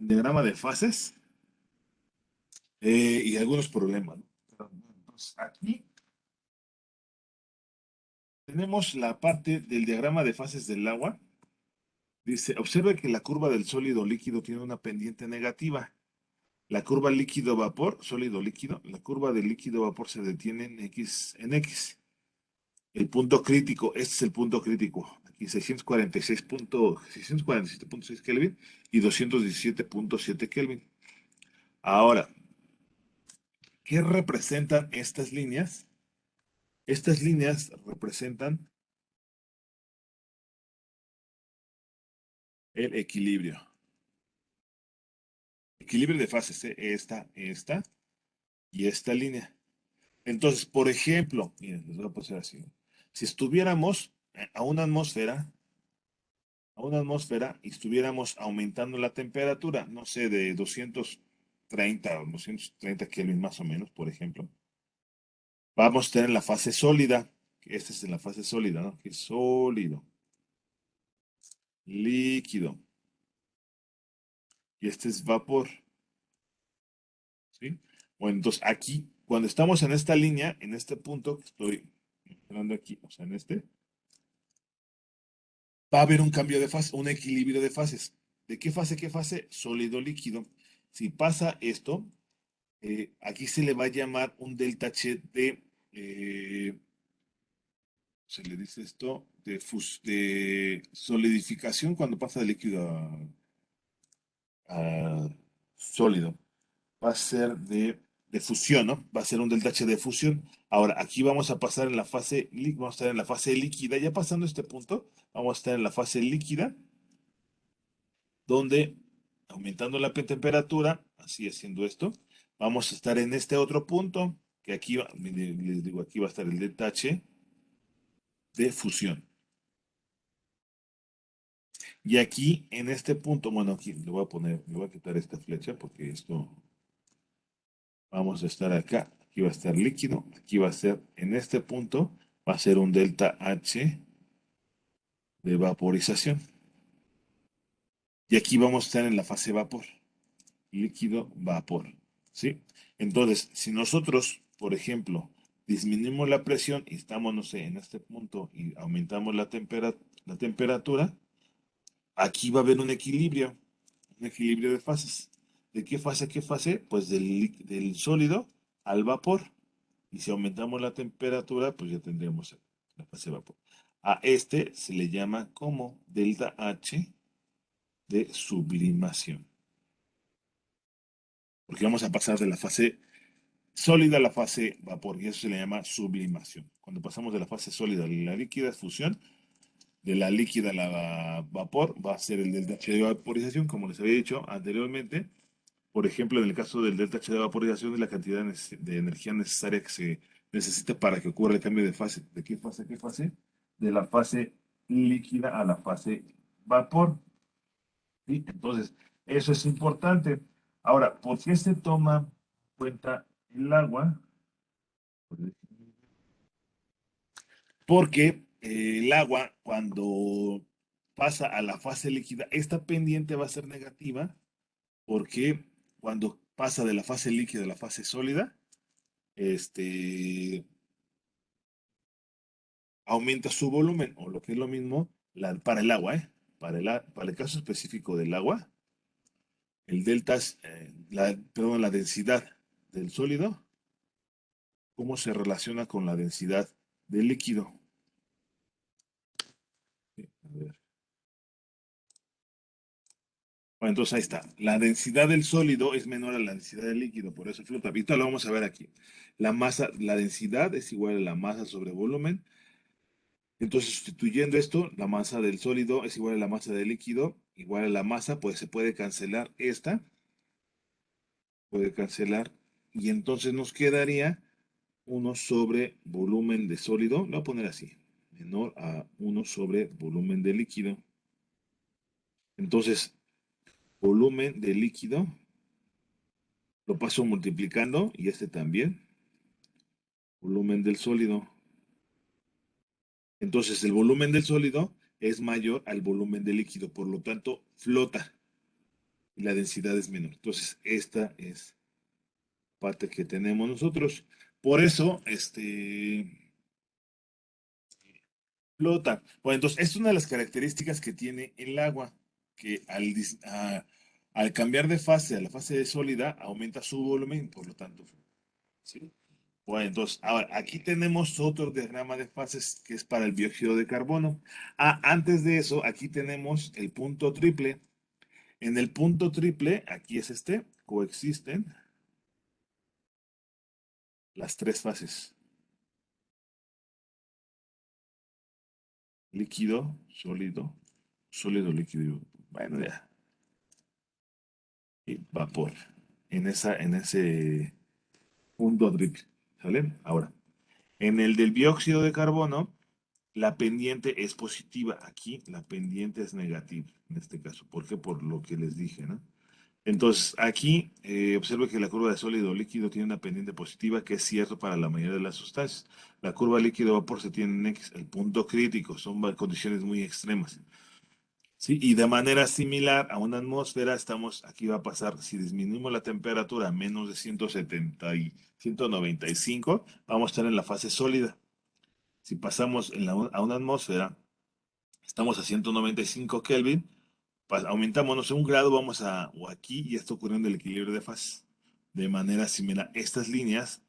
diagrama de fases y algunos problemas, ¿no? Entonces, aquí tenemos la parte del diagrama de fases del agua. Dice, observe que la curva del sólido líquido tiene una pendiente negativa. La curva líquido-vapor, sólido-líquido, la curva del líquido-vapor se detiene en X. El punto crítico, este es el punto crítico. Aquí 647.6 Kelvin y 217.7 Kelvin. Ahora, ¿qué representan estas líneas? Estas líneas representan el equilibrio. Equilibrio de fases, ¿eh? Esta y esta línea. Entonces, por ejemplo, miren, les voy a poner así. Si estuviéramos a una atmósfera y estuviéramos aumentando la temperatura, no sé, de 230 o 230 Kelvin más o menos, por ejemplo, vamos a tener la fase sólida, que esta es la fase sólida, ¿no? Que es sólido, líquido, y este es vapor, ¿sí? Bueno, entonces aquí, cuando estamos en esta línea, en este punto que estoy mostrando aquí, o sea, en este, va a haber un cambio de fase, un equilibrio de fases. ¿De qué fase, qué fase? Sólido, líquido. Si pasa esto, aquí se le va a llamar un delta H se le dice esto, de solidificación cuando pasa de líquido a sólido. Va a ser de fusión, ¿no? Va a ser un delta H de fusión. Ahora, aquí vamos a pasar en la fase, vamos a estar en la fase líquida. Ya pasando este punto, vamos a estar en la fase líquida, donde aumentando la temperatura, así haciendo esto, vamos a estar en este otro punto, que aquí, les digo, aquí va a estar el delta H de fusión. Y aquí, en este punto, bueno, aquí le voy a poner, le voy a quitar esta flecha porque esto, vamos a estar acá, aquí va a estar líquido, aquí va a ser, en este punto, va a ser un delta H de vaporización. Y aquí vamos a estar en la fase vapor, líquido, vapor, ¿sí? Entonces, si nosotros, por ejemplo, disminuimos la presión y estamos, no sé, en este punto y aumentamos la temperatura, aquí va a haber un equilibrio de fases. ¿De qué fase a qué fase? Pues del sólido al vapor. Y si aumentamos la temperatura, pues ya tendríamos la fase vapor. A este se le llama como delta H de sublimación. Porque vamos a pasar de la fase sólida a la fase vapor, y eso se le llama sublimación. Cuando pasamos de la fase sólida a la líquida es fusión, de la líquida a la vapor va a ser el delta H de vaporización, como les había dicho anteriormente. Por ejemplo, en el caso del delta H de vaporización es la cantidad de energía necesaria que se necesita para que ocurra el cambio de fase. ¿De qué fase a qué fase? De la fase líquida a la fase vapor. ¿Sí? Entonces, eso es importante. Ahora, ¿por qué se toma en cuenta el agua? Porque el agua, cuando pasa a la fase líquida, esta pendiente va a ser negativa, porque cuando pasa de la fase líquida a la fase sólida, este, aumenta su volumen, o lo que es lo mismo, para el agua, ¿eh? Para el caso específico del agua, el delta es, perdón, la densidad del sólido, cómo se relaciona con la densidad del líquido. Sí, a ver. Bueno, entonces ahí está. La densidad del sólido es menor a la densidad del líquido, por eso flota. Ahorita lo vamos a ver aquí. La masa, la densidad es igual a la masa sobre volumen. Entonces, sustituyendo esto, la masa del sólido es igual a la masa del líquido, igual a la masa, pues se puede cancelar esta, puede cancelar, y entonces nos quedaría 1 sobre volumen de sólido, lo voy a poner así, menor a 1 sobre volumen de líquido. Entonces, volumen de líquido lo paso multiplicando, y este también, volumen del sólido. Entonces, el volumen del sólido es mayor al volumen del líquido, por lo tanto, flota. y la densidad es menor. Entonces, esta es la parte que tenemos nosotros. Por eso, flota. Bueno, entonces, esta es una de las características que tiene el agua, que al cambiar de fase a la fase de sólida, aumenta su volumen, por lo tanto, ¿sí? Bueno, entonces, ahora, aquí tenemos otro diagrama de fases que es para el dióxido de carbono. Antes de eso, aquí tenemos el punto triple. En el punto triple, aquí es coexisten las tres fases. Líquido, sólido, sólido, líquido. Bueno, ya. Y vapor. En ese punto triple. ¿Sale? Ahora, en el del dióxido de carbono, la pendiente es positiva. Aquí la pendiente es negativa, en este caso. ¿Por qué? Por lo que les dije, ¿no? Entonces, aquí observe que la curva de sólido líquido tiene una pendiente positiva, que es cierto para la mayoría de las sustancias. La curva líquido-vapor se tiene en X, el punto crítico, son condiciones muy extremas. ¿Sí? Y de manera similar a una atmósfera, aquí va a pasar, si disminuimos la temperatura a menos de 170 y 195, vamos a estar en la fase sólida. Si pasamos a una atmósfera, estamos a 195 Kelvin, aumentamos, no sé, un grado, o aquí, y está ocurriendo el equilibrio de fases. De manera similar, estas líneas,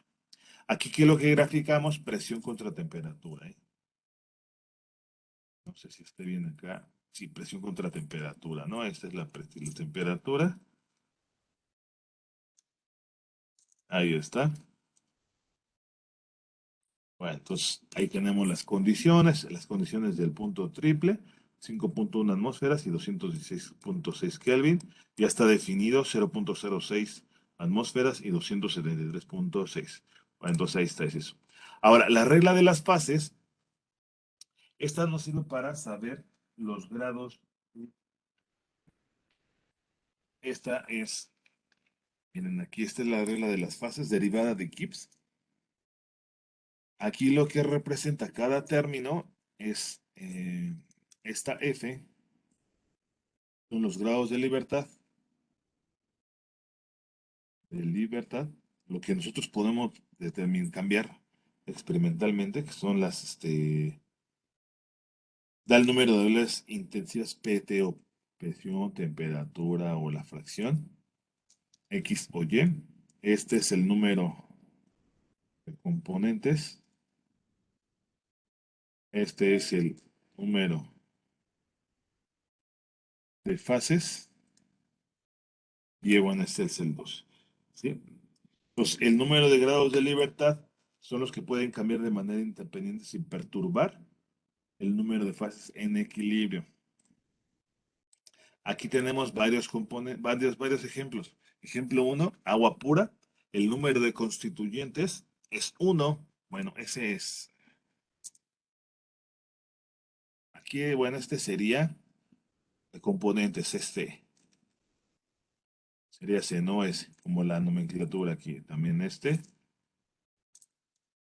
aquí que lo que graficamos, presión contra temperatura, ¿eh? No sé si esté bien acá. Sí, presión contra temperatura, ¿no? Esta es la temperatura. Ahí está. Bueno, entonces ahí tenemos las condiciones del punto triple, 5.1 atmósferas y 216.6 Kelvin. Ya está definido 0.06 atmósferas y 273.6. Bueno, entonces ahí está, es eso. Ahora, la regla de las fases, esta nos sirve para saber los grados. Esta es, miren, aquí esta es la regla de las fases derivada de Gibbs. Aquí lo que representa cada término es esta F, son los grados de libertad, lo que nosotros podemos cambiar experimentalmente, que son da el número de las intensidades PT o presión, temperatura o la fracción, X o Y. Este es el número de componentes. Este es el número de fases. Y bueno, este es el 2. ¿Sí? Pues el número de grados de libertad son los que pueden cambiar de manera independiente sin perturbar el número de fases en equilibrio. Aquí tenemos varios componentes, varios ejemplos. Ejemplo uno, agua pura. El número de constituyentes es 1. Bueno, ese es. Aquí, bueno, este sería el componente, es este. Sería C, no es como la nomenclatura aquí. También este.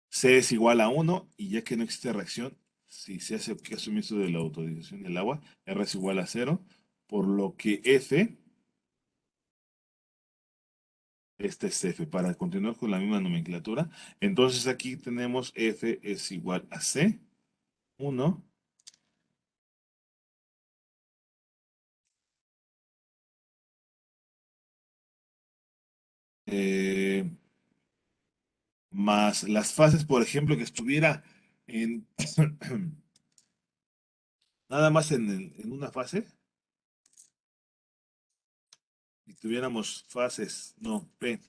C es igual a 1 y ya que no existe reacción, si se hace caso omiso de la autorización del agua, R es igual a 0, por lo que F, este es F, para continuar con la misma nomenclatura. Entonces aquí tenemos F es igual a C, 1, eh, más las fases, por ejemplo, que estuviera en nada más en una fase, y tuviéramos fases, no, P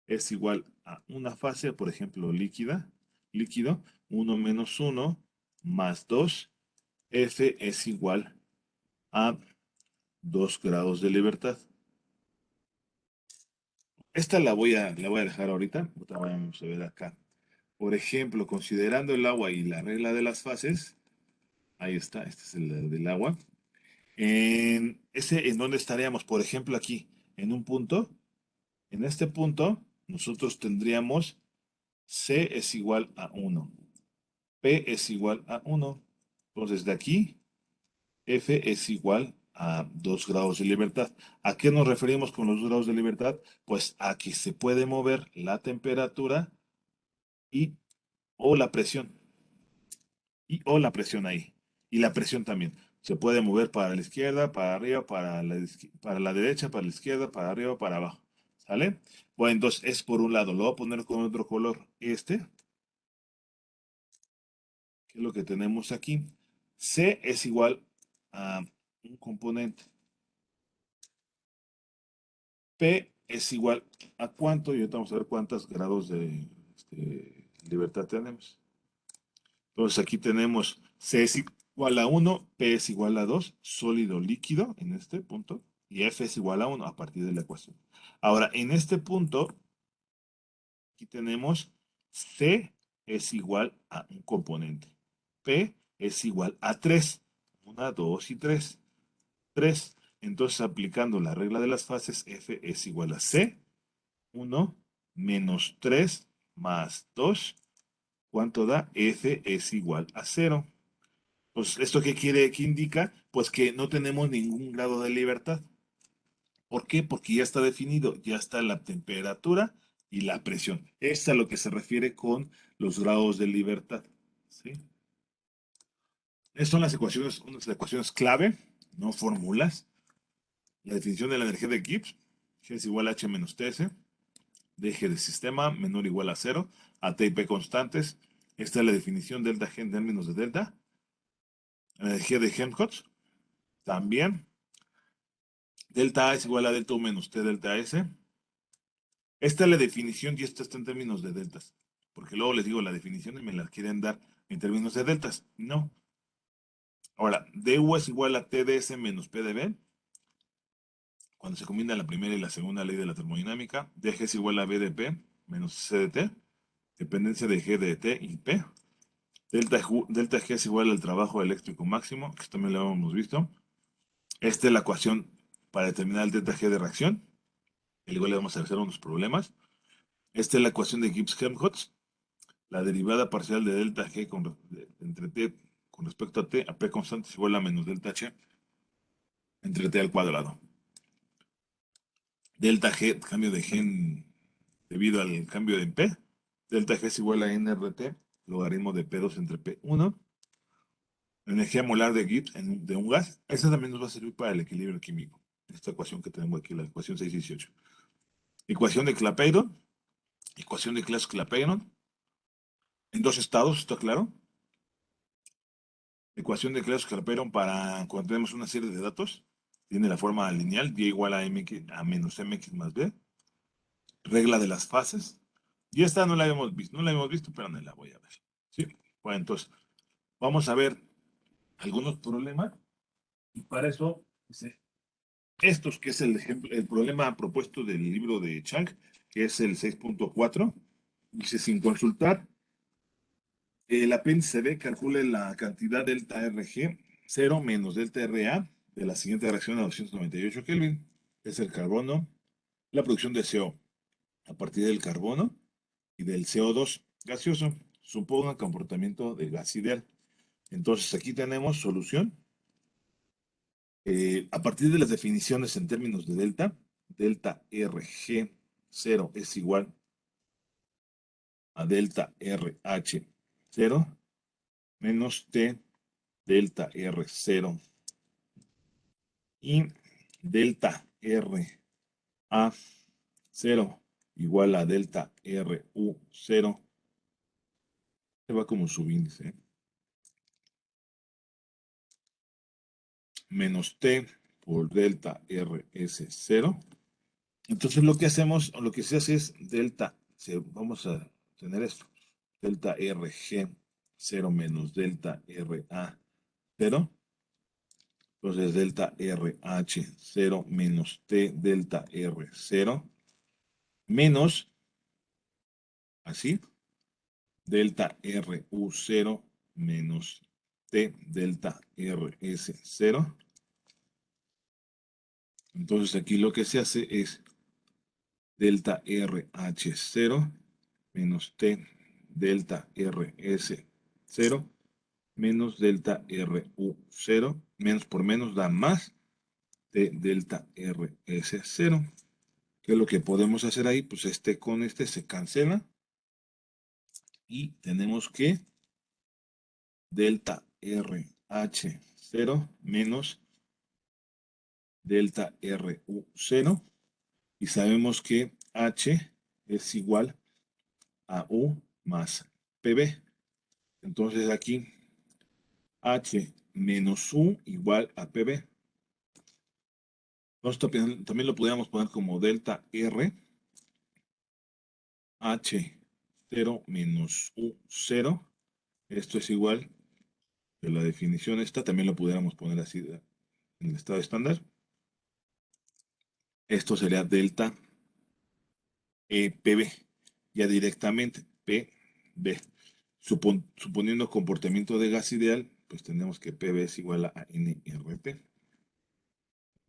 es igual a una fase, por ejemplo, líquido, 1 - 1 más 2, F es igual a 2 grados de libertad. Esta la voy a dejar ahorita, vamos a ver acá. Por ejemplo, considerando el agua y la regla de las fases, ahí está, este es el del agua. ¿En dónde estaríamos? Por ejemplo, aquí, en un punto. En este punto, nosotros tendríamos C es igual a 1. P es igual a 1. Entonces de aquí, F es igual a 2 grados de libertad. ¿A qué nos referimos con los 2 grados de libertad? Pues a que se puede mover la temperatura y o la presión. Y o la presión ahí. Y la presión también. Se puede mover para la izquierda, para arriba, para la derecha, para la izquierda, para arriba, para abajo. ¿Sale? Bueno, entonces es por un lado. Lo voy a poner con otro color. Que es lo que tenemos aquí. C es igual a un componente. P es igual a cuánto, y ahorita vamos a ver cuántos grados de libertad tenemos. Entonces aquí tenemos C es igual a 1, P es igual a 2, sólido líquido en este punto, y F es igual a 1 a partir de la ecuación. Ahora, en este punto, aquí tenemos C es igual a un componente. P es igual a 3. 1, 2 y 3. 3. Entonces, aplicando la regla de las fases, F es igual a C, 1 menos 3 más 2. ¿Cuánto da? F es igual a 0. Pues, ¿esto qué indica? Pues que no tenemos ningún grado de libertad. ¿Por qué? Porque ya está definido, ya está la temperatura y la presión. Es a lo que se refiere con los grados de libertad. ¿Sí? Estas son las ecuaciones, unas ecuaciones clave, no fórmulas. La definición de la energía de Gibbs, G es igual a H menos TS, de eje de sistema menor o igual a cero, a T y P constantes. Esta es la definición delta G en términos de delta. La energía de Helmholtz, también. Delta A es igual a delta U menos T delta S. Esta es la definición y esta está en términos de deltas. Porque luego les digo la definición y me la quieren dar en términos de deltas. No. Ahora, DU es igual a TdS menos PdB. Cuando se combina la primera y la segunda ley de la termodinámica, dg es igual a BDP menos C de T, dependencia de G de T y P. Delta G es igual al trabajo eléctrico máximo, que también lo hemos visto. Esta es la ecuación para determinar el delta G de reacción. Igual le vamos a hacer unos problemas. Esta es la ecuación de Gibbs-Helmholtz. La derivada parcial de delta G entre T con respecto a T, a P constante es igual a menos delta H entre T al cuadrado. Delta G, cambio de G debido al cambio en P. Delta G es igual a NRT, logaritmo de P2 entre P1. La energía molar de Gibbs de un gas. Esa también nos va a servir para el equilibrio químico. Esta ecuación que tenemos aquí, la ecuación 618. Ecuación de Clapeyron. Ecuación de Claus-Clapeyron. En dos estados, ¿está claro? Ecuación de Claus-Clapeyron para cuando tenemos una serie de datos. Tiene la forma lineal, y igual a, mx, a menos mx más b. Regla de las fases. Y esta no la habíamos visto, pero no la voy a ver. ¿Sí? Bueno, entonces, vamos a ver algunos problemas. Y para eso, dice, estos que es el ejemplo, el problema propuesto del libro de Chang, que es el 6.4, dice, sin consultar, el apéndice B calcule la cantidad delta RG 0 menos delta RA de la siguiente reacción a 298 Kelvin. Es el carbono, la producción de CO a partir del carbono y del CO2 gaseoso. Suponga comportamiento de gas ideal. Entonces aquí tenemos solución. A partir de las definiciones en términos de delta, delta RG 0 es igual a delta RH 0 menos T delta R0 y delta RA 0 igual a delta RU0. Se va como subíndice. Menos T por delta RS0. Entonces lo que hacemos, o lo que se hace es delta, vamos a tener esto, delta RG 0 menos delta RA 0. Entonces delta RH 0 menos T delta R0 menos, así, delta RU0 menos T delta RS0. Entonces aquí lo que se hace es delta RH0 menos T delta RS0 menos delta RU0, menos por menos da más, de delta R es 0. ¿Qué es lo que podemos hacer ahí? Pues este con este se cancela y tenemos que delta RH0 menos delta RU0 y sabemos que H es igual a U más PB. Entonces aquí H menos U igual a PB. Nosotros también lo podríamos poner como delta R H0 menos U0. Esto es igual que la definición esta. También lo pudiéramos poner así en el estado estándar. Esto sería delta PB. Ya directamente PB. Suponiendo comportamiento de gas ideal, pues tenemos que PB es igual a nRT.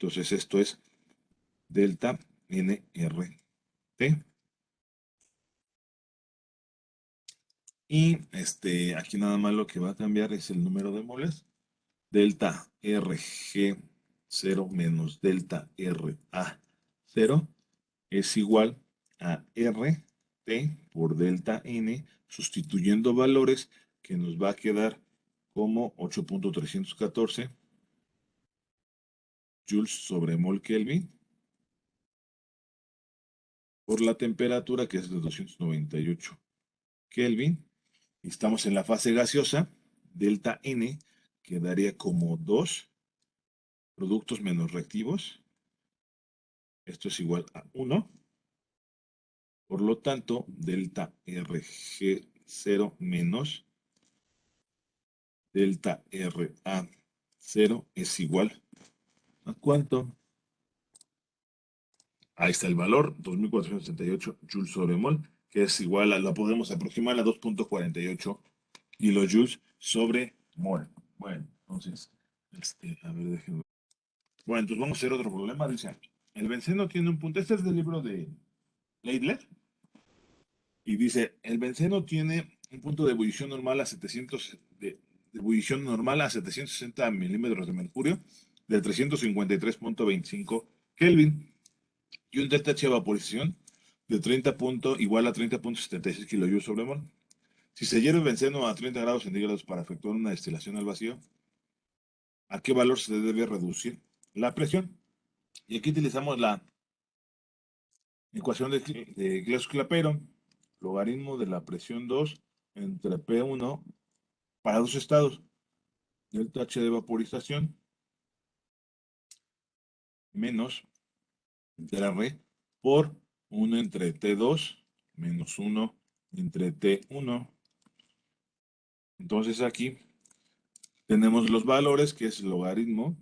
Entonces esto es delta nRT. Y aquí nada más lo que va a cambiar es el número de moles. Delta RG0 menos delta RA0 es igual a RT por delta N, sustituyendo valores que nos va a quedar como 8.314 joules sobre mol Kelvin por la temperatura que es de 298 Kelvin. Y estamos en la fase gaseosa, delta N quedaría como 2 productos menos reactivos. Esto es igual a 1. Por lo tanto, delta RG0 menos delta RA0 es igual a ¿cuánto? Ahí está el valor, 2468 joules sobre mol, que es igual a, lo podemos aproximar a 2.48 kilojoules sobre mol. Bueno, entonces, a ver, déjenme. Bueno, entonces vamos a hacer otro problema. Dice, el benceno tiene un punto, este es del libro de Leibler, y dice, el benceno tiene un punto de ebullición normal a 700, de ebullición normal a 760 milímetros de mercurio, de 353.25 Kelvin, y un delta H de vaporización de 30 igual a 30.76 kilojoules sobre mol. Si se hierve el benceno a 30 grados centígrados para efectuar una destilación al vacío, ¿a qué valor se debe reducir la presión? Y aquí utilizamos la ecuación de Clapeyron, logaritmo de la presión 2 entre P1 para dos estados, delta H de vaporización menos delta R por 1 entre T2 menos 1 entre T1. Entonces aquí tenemos los valores, que es el logaritmo.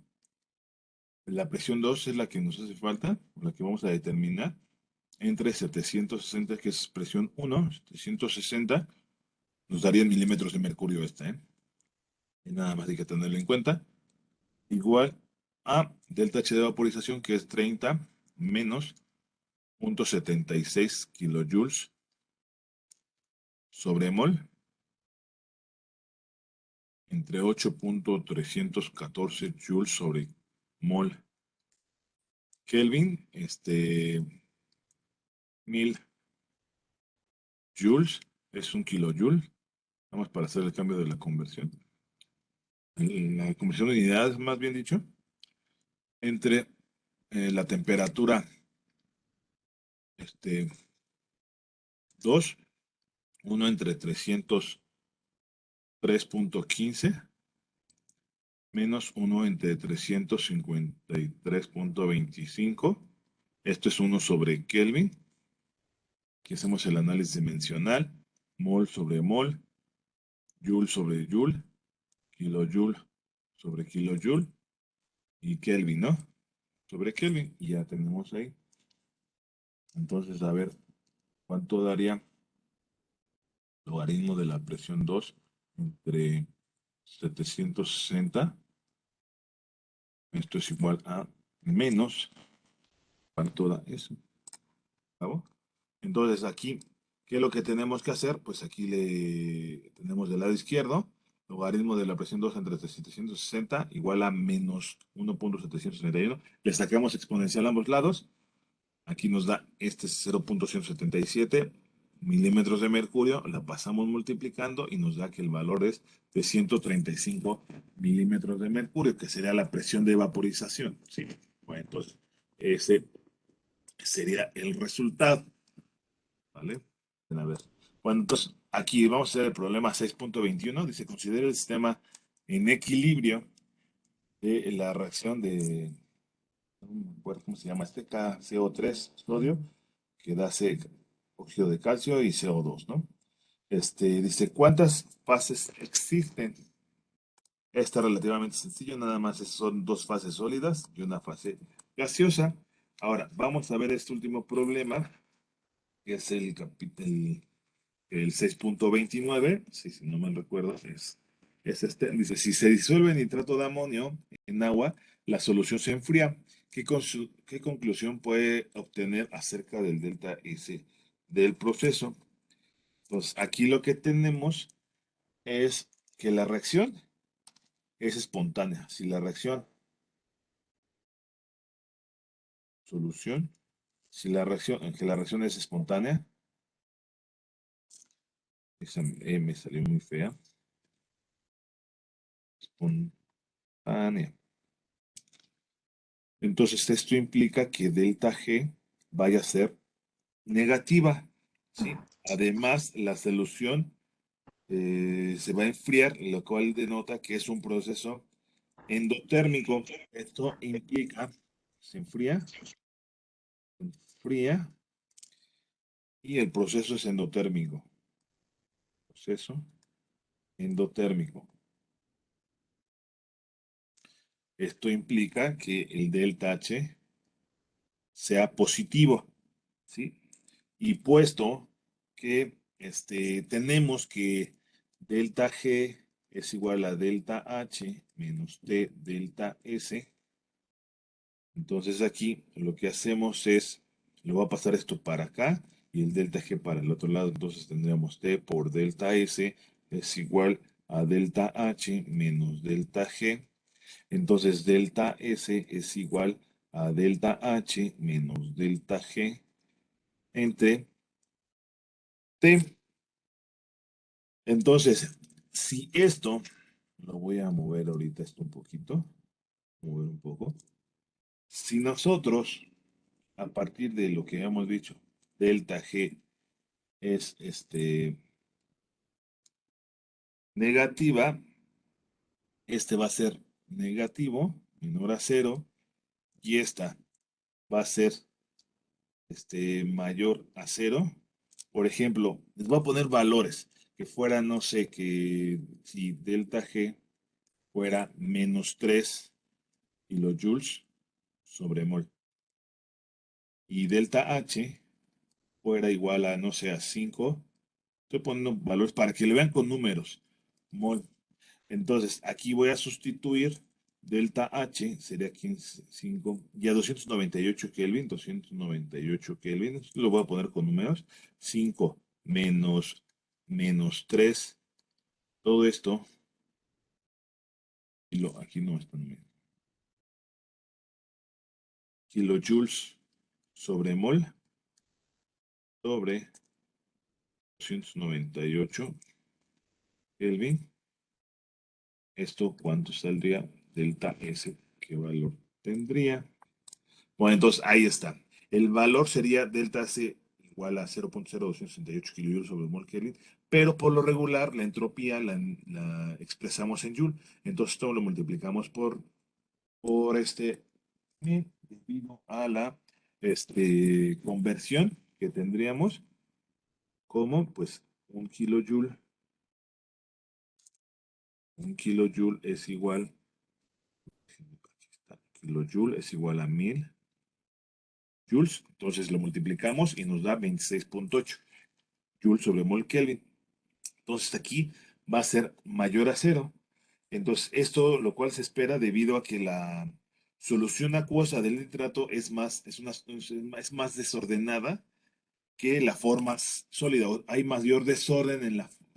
La presión 2 es la que nos hace falta, la que vamos a determinar, entre 760, que es presión 1, 760, nos daría milímetros de mercurio esta, ¿eh? Y nada más hay que tenerlo en cuenta. Igual a delta H de vaporización, que es 30 menos 0.76 kilojoules sobre mol, entre 8.314 joules sobre mol Kelvin, 1000 joules es un kilojoule. Vamos para hacer el cambio de la conversión. La conversión de unidades, más bien dicho, entre la temperatura 2, 1 entre 303.15 menos 1 entre 353.25. Esto es 1 sobre Kelvin. Aquí hacemos el análisis dimensional. Mol sobre mol, joule sobre joule, kilojoule sobre kilojoule y Kelvin, ¿no? Sobre Kelvin. Y ya tenemos ahí. Entonces, a ver, ¿cuánto daría logaritmo de la presión 2 entre 760? Esto es igual a menos, ¿cuánto da eso? ¿Acabó? Entonces aquí, ¿qué es lo que tenemos que hacer? Pues aquí le tenemos del lado izquierdo, logaritmo de la presión 2 entre 760 igual a menos 1.731. Le sacamos exponencial a ambos lados. Aquí nos da este 0.177 milímetros de mercurio. La pasamos multiplicando y nos da que el valor es de 135 milímetros de mercurio, que sería la presión de vaporización. ¿Sí? Bueno, entonces, ese sería el resultado. ¿Vale? A ver. Bueno, entonces aquí vamos a hacer el problema 6.21. Dice, considera el sistema en equilibrio de la reacción de, no me acuerdo cómo se llama este, KCO3, sodio, que da C, óxido de calcio y CO2, ¿no? Dice, ¿cuántas fases existen? Está relativamente sencillo, nada más son dos fases sólidas y una fase gaseosa. Ahora, vamos a ver este último problema, que es el 6.29, si no mal recuerdo, es este. Dice, si se disuelve nitrato de amonio en agua, la solución se enfría. ¿Qué conclusión puede obtener acerca del delta S del proceso? Entonces, aquí lo que tenemos es que la reacción es espontánea. Si la reacción, solución, si la reacción, que la reacción es espontánea, esa me salió muy fea, espontánea. Entonces esto implica que delta G vaya a ser negativa, ¿sí? Además, la solución se va a enfriar, lo cual denota que es un proceso endotérmico. Esto implica, se enfría, y el proceso es endotérmico. Proceso endotérmico. Esto implica que el delta H sea positivo, ¿sí? Y puesto que tenemos que delta G es igual a delta H menos T delta S, entonces aquí lo que hacemos es, lo va a pasar esto para acá y el delta G para el otro lado, entonces tendríamos T por delta S es igual a delta H menos delta G, entonces delta S es igual a delta H menos delta G entre T. Entonces, si esto, lo voy a mover ahorita esto un poquito, mover un poco. Si nosotros, a partir de lo que hemos dicho, delta G es negativa, este va a ser negativo, menor a cero, y esta va a ser mayor a cero. Por ejemplo, les voy a poner valores que fueran, no sé, que si delta G fuera menos 3 kilojoules sobre mol. Y delta H fuera igual a, no sé, a 5. Estoy poniendo valores para que le vean con números. Mol. Entonces, aquí voy a sustituir delta H, sería 5, y a 298 Kelvin, 298 Kelvin. Esto lo voy a poner con números. 5 menos 3. Todo esto, y aquí no está número. Kilojoules sobre mol sobre 298 Kelvin. ¿Esto cuánto saldría? Delta S, ¿qué valor tendría? Bueno, entonces ahí está. El valor sería delta S igual a 0.0268 kilojoules sobre mol Kelvin, pero por lo regular la entropía la expresamos en Joule. Entonces esto lo multiplicamos por debido a la conversión que tendríamos como pues un kilojoule es igual, kilojoule es igual a 1000 joules, entonces lo multiplicamos y nos da 26.8 joules sobre mol Kelvin. Entonces aquí va a ser mayor a cero. Entonces esto lo cual se espera debido a que la solución acuosa del nitrato es más desordenada que la forma sólida. Hay mayor desorden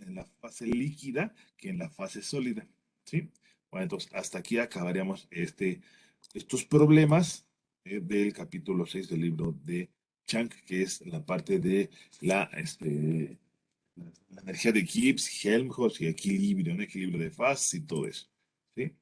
en la fase líquida que en la fase sólida, ¿sí? Bueno, entonces hasta aquí acabaríamos estos problemas del capítulo 6 del libro de Chang, que es la parte de la energía de Gibbs, Helmholtz y equilibrio, un equilibrio de fases y todo eso, ¿sí?